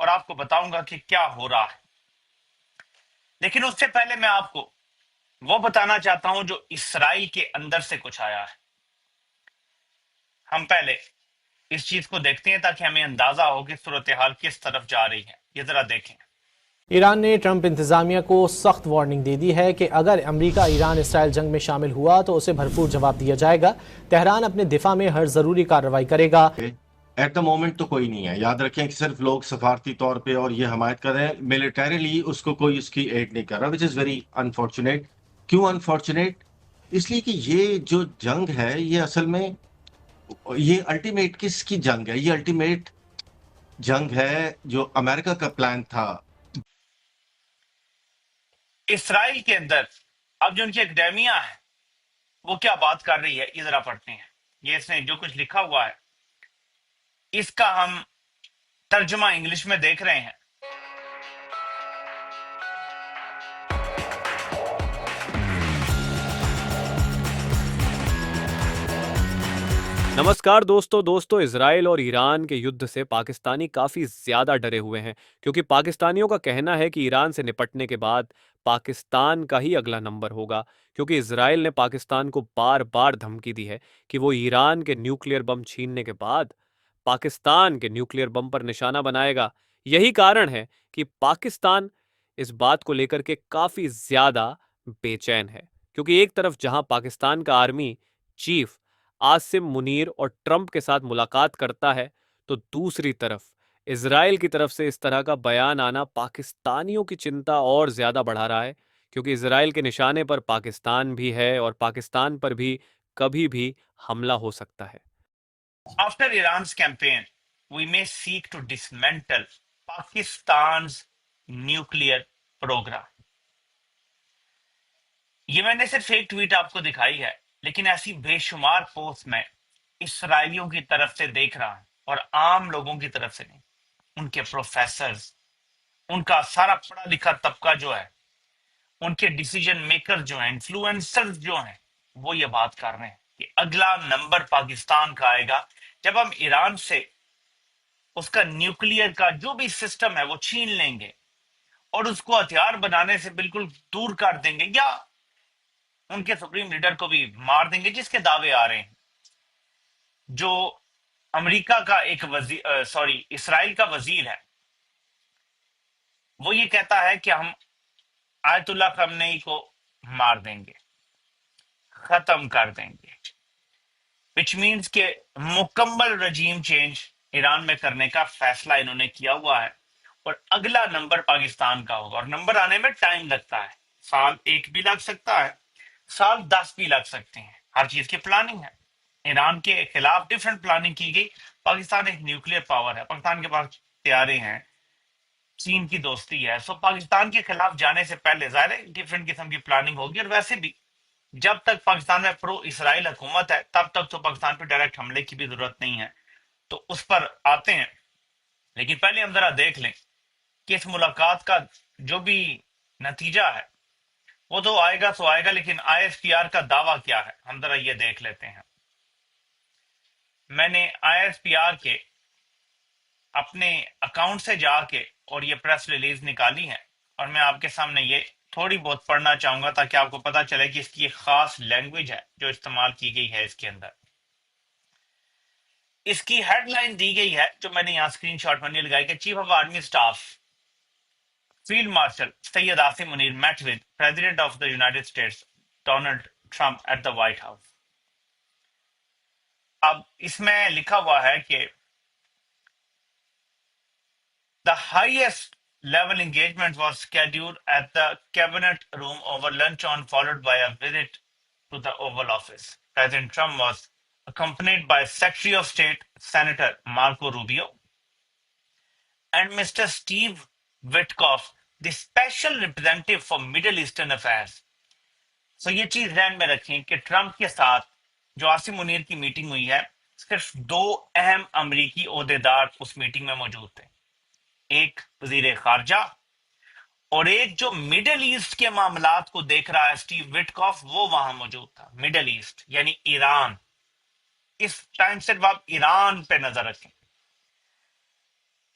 اور آپ کو بتاؤں گا کہ کیا ہو رہا ہے. لیکن اس سے پہلے میں آپ کو وہ بتانا چاہتا ہوں جو اسرائیل کے اندر سے کچھ آیا ہے. ہم پہلے اس چیز کو دیکھتے ہیں تاکہ ہمیں اندازہ ہو کہ صورتحال کس طرف جا رہی ہے. یہ ذرا دیکھیں. ایران نے ٹرمپ انتظامیہ کو سخت وارننگ دے دی ہے کہ اگر امریکہ ایران اسرائیل جنگ میں شامل ہوا تو اسے بھرپور جواب دیا جائے گا. تہران اپنے دفاع میں ہر ضروری کارروائی کرے گا. ایٹ دا مومنٹ تو کوئی نہیں ہے. یاد رکھیں کہ صرف لوگ سفارتی طور پہ اور یہ حمایت کر رہے ہیں، ملٹریلی اس کو کوئی اس کی ایڈ نہیں کر رہا، وچ از ویری انفارچونیٹ. کیوں انفارچونیٹ؟ اس لیے کہ یہ جو جنگ ہے یہ اصل میں یہ الٹیمیٹ کس کی جنگ ہے؟ یہ الٹیمیٹ جنگ ہے جو امریکہ کا پلان تھا. اسرائیل کے اندر اب جو ان کی اکیڈیمیا ہے وہ کیا بات کر رہی ہے، یہ ذرا پڑھتے ہیں. یہ اس نے جو کچھ لکھا ہوا ہے اس کا ہم ترجمہ انگلش میں دیکھ رہے ہیں. نمسکار دوستو اسرائیل اور ایران کے یدھ سے پاکستانی کافی زیادہ ڈرے ہوئے ہیں، کیونکہ پاکستانیوں کا کہنا ہے کہ ایران سے نپٹنے کے بعد پاکستان کا ہی اگلا نمبر ہوگا، کیونکہ اسرائیل نے پاکستان کو بار بار دھمکی دی ہے کہ وہ ایران کے نیوکلیئر بم چھیننے کے بعد پاکستان کے نیوکلیئر بم پر نشانہ بنائے گا. یہی کارن ہے کہ پاکستان اس بات کو لے کر کے کافی زیادہ بے چین ہے، کیونکہ ایک طرف جہاں پاکستان کا آرمی چیف عاصم منیر اور ٹرمپ کے ساتھ ملاقات کرتا ہے، تو دوسری طرف اسرائیل کی طرف سے اس طرح کا بیان آنا پاکستانیوں کی چنتا اور زیادہ بڑھا رہا ہے، کیونکہ اسرائیل کے نشانے پر پاکستان بھی ہے اور پاکستان پر بھی کبھی بھی حملہ ہو سکتا ہے. After Iran's campaign, we may seek to dismantle Pakistan's nuclear program. یہ میں نے صرف ایک ٹویٹ آپ کو دکھائی ہے، لیکن ایسی بے شمار پوسٹ میں اسرائیلیوں کی طرف سے دیکھ رہا ہوں اور عام لوگوں کی طرف سے نہیں. ان کے پروفیسرز، ان کا سارا پڑھا لکھا طبقہ جو ہے، ان کے ڈیسیجن میکر جو ہیں، انفلوئنسرز جو ہیں، وہ یہ بات کر رہے ہیں کہ اگلا نمبر پاکستان کا آئے گا جب ہم ایران سے اس کا نیوکلیئر کا جو بھی سسٹم ہے وہ چھین لیں گے اور اس کو ہتھیار بنانے سے بالکل دور کر دیں گے، یا ان کے سپریم لیڈر کو بھی مار دیں گے، جس کے دعوے آ رہے ہیں. جو امریکہ کا ایک اسرائیل کا وزیر ہے، وہ یہ کہتا ہے کہ ہم آیت اللہ خامنئی کو مار دیں گے، ختم کر دیں گے، وچ مینز کہ مکمل رجیم چینج ایران میں کرنے کا فیصلہ انہوں نے کیا ہوا ہے، اور اگلا نمبر پاکستان کا ہوگا. اور نمبر آنے میں ٹائم لگتا ہے، سال 1 بھی لگ سکتا ہے، سال 10 بھی لگ سکتے ہیں. ہر چیز کی پلاننگ ہے. ایران کے خلاف ڈیفرنٹ پلاننگ کی گئی. پاکستان ایک نیوکلیئر پاور ہے، پاکستان کے پاس طیارے ہیں، چین کی دوستی ہے، سو پاکستان کے خلاف جانے سے پہلے ظاہر ہے ڈیفرنٹ قسم کی پلاننگ ہوگی. اور ویسے بھی جب تک پاکستان میں پرو اسرائیل حکومت ہے تب تک تو پاکستان پہ ڈائریکٹ حملے کی بھی ضرورت نہیں ہے، تو اس پر آتے ہیں. لیکن پہلے ہم ذرا دیکھ لیں کہ اس ملاقات کا جو بھی نتیجہ ہے وہ تو آئے گا تو آئے گا، لیکن آئی ایس پی آر کا دعویٰ کیا ہے ہم ذرا یہ دیکھ لیتے ہیں. میں نے آئی ایس پی آر کے اپنے اکاؤنٹ سے جا کے اور یہ پریس ریلیز نکالی ہے، اور میں آپ کے سامنے یہ تھوڑی بہت پڑھنا چاہوں گا تاکہ آپ کو پتا چلے کہ اس کی ایک خاص لینگویج ہے جو استعمال کی گئی ہے اس کے اندر. اس کی ہیڈ لائن دی گئی ہے جو میں نے یہاں اسکرین شاٹ میں نہیں لگائی کہ chief of army staff field marshal Syed Asim Munir met with President of the United States Donald Trump at the White House. اب اس میں لکھا ہوا ہے کہ the highest level engagement was scheduled at the cabinet room over lunch on, followed by a visit to the Oval Office. President Trump was accompanied by Secretary of State Senator Marco Rubio and Mr. Steve Witkoff, the Special Representative for Middle Eastern Affairs. So یہ چیز ذہن میں رکھیں کہ Trump کے ساتھ جو عاصم منیر کی میٹنگ ہوئی ہے، صرف 2 اہم امریکی عہدیدار اس میٹنگ میں موجود تھے، ایک وزیر خارجہ اور ایک جو مڈل ایسٹ کے معاملات کو دیکھ رہا ہے اسٹیو وٹکاف، وہ وہاں موجود تھا. مڈل ایسٹ یعنی ایران. اس ٹائم سے آپ ایران پہ نظر رکھیں.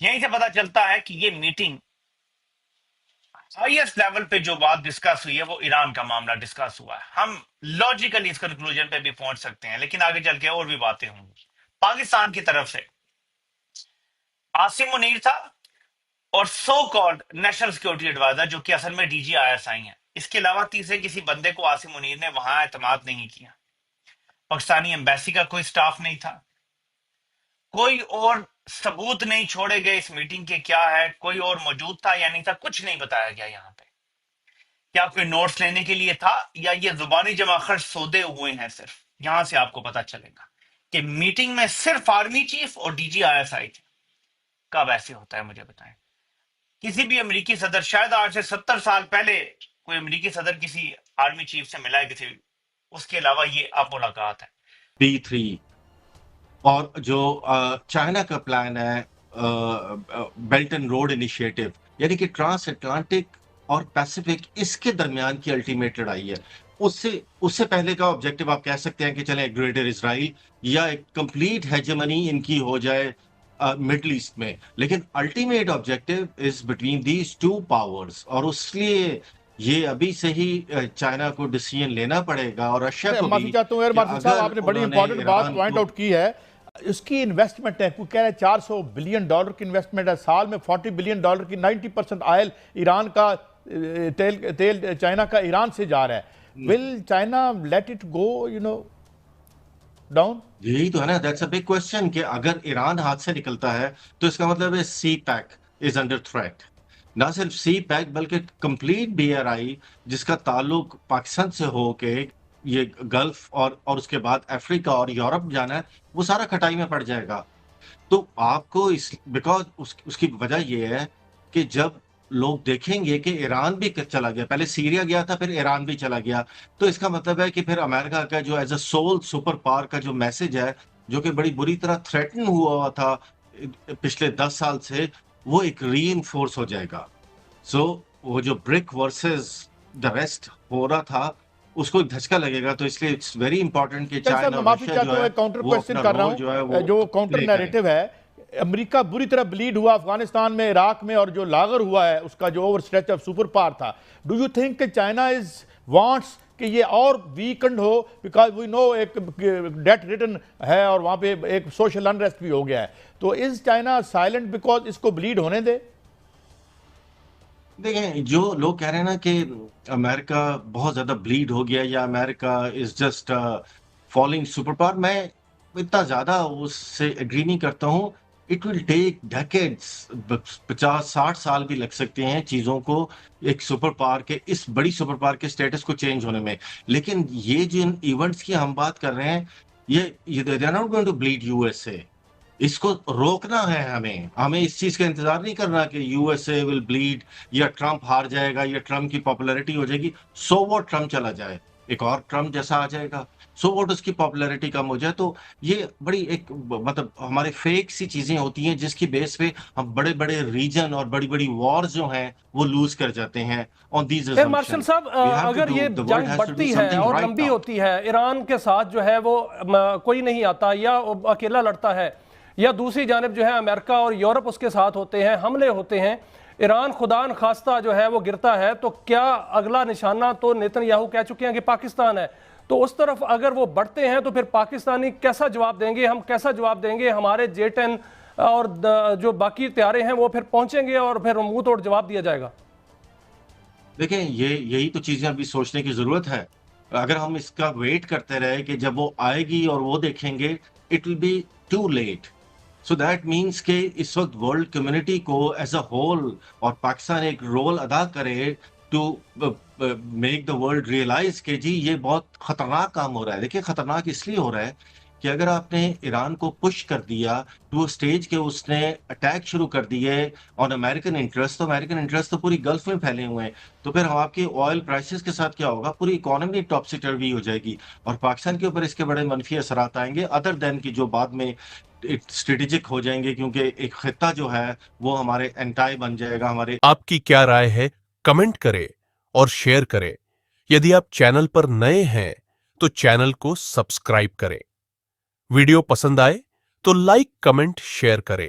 یہیں سے پتا چلتا ہے کہ یہ میٹنگ ہائیسٹ لیول پہ جو بات ڈسکس ہوئی ہے وہ ایران کا معاملہ ڈسکس ہوا ہے. ہم لاجیکلی اس کنکلوژن پہ بھی پہنچ سکتے ہیں، لیکن آگے چل کے اور بھی باتیں ہوں گی. پاکستان کی طرف سے عاصم منیر تھا اور so called national security adviser, جو کہ اصل میں ڈی جی آئی ایس آئی ہیں. اس کے علاوہ تیسرے کسی بندے کو عاصم منیر نے وہاں اعتماد نہیں کیا. پاکستانی ایمبیسی کا کوئی سٹاف نہیں تھا، کوئی اور ثبوت نہیں چھوڑے گئے اس میٹنگ کے کیا ہے، کوئی اور موجود تھا یا نہیں تھا، کچھ نہیں بتایا گیا. یہاں پہ کیا کوئی نوٹس لینے کے لیے تھا یا یہ زبانی جمع خرچ سودے ہوئے ہیں صرف. یہاں سے آپ کو پتا چلے گا کہ میٹنگ میں صرف آرمی چیف اور D G I S I تھے. کب ایسے ہوتا ہے مجھے بتائیں. کسی بھی امریکی صدر، شاید آج سے 70 سال پہلے کوئی امریکی صدر کسی آرمی چیف سے ملا ہے کسی، اس کے علاوہ یہ اب ملاقات ہے. P3 اور جو چائنا کا پلان ہے بیلٹ اینڈ روڈ انیشیٹو، یعنی کہ ٹرانس اٹلانٹک اور پیسیفک، اس کے درمیان کی الٹیمیٹ لڑائی ہے. اس سے پہلے کا آبجیکٹو آپ کہہ سکتے ہیں کہ چلیں گریٹر اسرائیل یا ایک کمپلیٹ ہیجمنی ان کی ہو جائے مڈل ایسٹ میں، لیکن ultimate objective is between these two powers. اور اس لیے یہ ابھی سے ہی چائنا کو ڈیسیژن لینا پڑے گا اور رشیا میں کو معافی بھی چاہتا ہوں مارشل صاحب، آپ نے بڑی امپورٹنٹ بات پوائنٹ آؤٹ کی ہے. اس کی انویسٹمنٹ ہے، کوئی کہہ رہے ہیں $400 بلین کی انویسٹمنٹ ہے، سال میں $40 بلین کی. 90% آئل ایران کا تیل چائنا کا ایران سے جا رہا ہے. Will China let it go down? یہی تو ہے نا، دیٹس اے بگ کوسچن کہ اگر ایران ہاتھ سے نکلتا ہے تو اس کا مطلب ہے سی پیک از انڈر تھریٹ. نہ صرف سی پیک بلکہ کمپلیٹ بی آر آئی جس کا تعلق پاکستان سے ہو کے یہ گلف اور اس کے بعد افریقہ اور یورپ جانا ہے، وہ سارا کھٹائی میں پڑ جائے گا. تو آپ کو بیکاز اس کی وجہ یہ ہے کہ جب لوگ دیکھیں گے کہ ایران بھی چلا گیا، پہلے سیریا گیا تھا پھر ایران بھی چلا گیا، تو اس کا مطلب ہے کہ پھر امریکہ کا جو as a civil super power کا جو میسج ہے، جو کہ بڑی بری طرح تھریٹن ہوا تھا پچھلے 10 سال سے، وہ ایک ری انفورس ہو جائے گا. سو وہ جو بریک ورسز دا ریسٹ ہو رہا تھا اس کو ایک دھچکا لگے گا. تو اس لیے اٹس ویری امپورٹنٹ کہ صاحب میں معافی چاہتا ہوں، ایک کاؤنٹر کوشچن کر رہا ہوں. جو کاؤنٹر نیریٹو ہے، امریکہ بری طرح بلیڈ ہوا افغانستان میں، عراق میں، اور جو لاغر ہوا ہے اس کا جو over stretch of super power تھا. ڈو یو تھنک کہ چائنا از وانٹس کہ یہ اور ویکنڈ ہو؟ بیکاز وی نو ایک ڈیٹ ریٹن ہے اور وہاں پہ ایک سوشل انریسٹ بھی ہو گیا ہے. تو از چائنا سائلنٹ بیکاز اس کو بلیڈ ہونے دے؟ دیکھیں، جو لوگ کہہ رہے ہیں نا کہ امریکہ بہت زیادہ بلیڈ ہو گیا یا America is just falling superpower, میں اتنا زیادہ اس سے ایگری نہیں کرتا ہوں. اٹ ول ٹیک ڈیکیڈز، 50-60 سال بھی لگ سکتے ہیں چیزوں کو ایک سپر پاور کے، اس بڑی سپر پاور کے سٹیٹس کو چینج ہونے میں. لیکن یہ جن ایونٹس کی ہم بات کر رہے ہیں، یہ they are not going to bleed USA. اس کو روکنا ہے. ہمیں اس چیز کا انتظار نہیں کرنا کہ U S A will bleed یا ٹرمپ ہار جائے گا یا ٹرمپ کی پاپولیرٹی ہو جائے گی. سو واٹ ٹرمپ چلا جائے، ایک اور ٹرمپ جیسا آ جائے گا، سو واٹ اس کی پاپولیرٹی کم ہو جائے. تو یہ بڑی ایک مطلب ہمارے فیک سی چیزیں ہوتی ہیں جس کی بیس پہ ہم بڑے بڑے ریجن اور بڑی بڑی وارز جو ہیں وہ لوز کر جاتے ہیں آن دیز خیر مارشل صاحب، اگر یہ جنگ بڑھتی ہے اور لمبی ہوتی ہے، ایران کے ساتھ جو ہے وہ کوئی نہیں آتا یا اکیلا لڑتا ہے، یا دوسری جانب جو ہے امریکہ اور یورپ اس کے ساتھ ہوتے ہیں، حملے ہوتے ہیں، ایران خدا نخواستہ جو ہے وہ گرتا ہے، تو کیا اگلا نشانہ تو نیتن یاہو کہہ چکے ہیں کہ پاکستان ہے؟ تو اس طرف اگر وہ بڑھتے ہیں تو پھر پاکستانی کیسا جواب دیں گے؟ ہم کیسا جواب دیں گے؟ ہمارے J-10 اور جو باقی طیارے ہیں وہ پھر پہنچیں گے اور پھر منہ توڑ جواب دیا جائے گا؟ دیکھیں، یہی تو چیزیں ابھی سوچنے کی ضرورت ہے. اگر ہم اس کا ویٹ کرتے رہے کہ جب وہ آئے گی اور وہ دیکھیں گے، it will be too late. So that means کہ اس وقت ورلڈ کمیونٹی کو ایز اے ہول اور پاکستان ایک رول ادا کرے to make the world realise کہ جی یہ بہت خطرناک کام ہو رہا ہے. دیکھیں، خطرناک اس لیے ہو رہا ہے کہ اگر آپ نے ایران کو پش کر دیا ٹو اسٹیج کہ اس نے اٹیک شروع کر دیے آن امریکن انٹرسٹ، تو امریکن انٹرسٹ تو پوری گلف میں پھیلے ہوئے ہیں، تو پھر آپ کی آئل پرائسز کے ساتھ کیا ہوگا؟ پوری اکانومی ٹاپ سی ٹروی ہو جائے گی اور پاکستان کے اوپر اس کے بڑے منفی اثرات آئیں گے، ادر دین کی جو بعد میں اسٹریٹجک ہو جائیں گے، کیونکہ ایک خطہ جو ہے وہ ہمارے انٹائی بن جائے گا ہمارے. آپ کی کیا رائے ہے؟ کمنٹ کریں اور شیئر کریں. یدی آپ چینل پر نئے ہیں تو چینل کو سبسکرائب کریں. ویڈیو پسند آئے تو لائک، کمنٹ، شیئر کریں.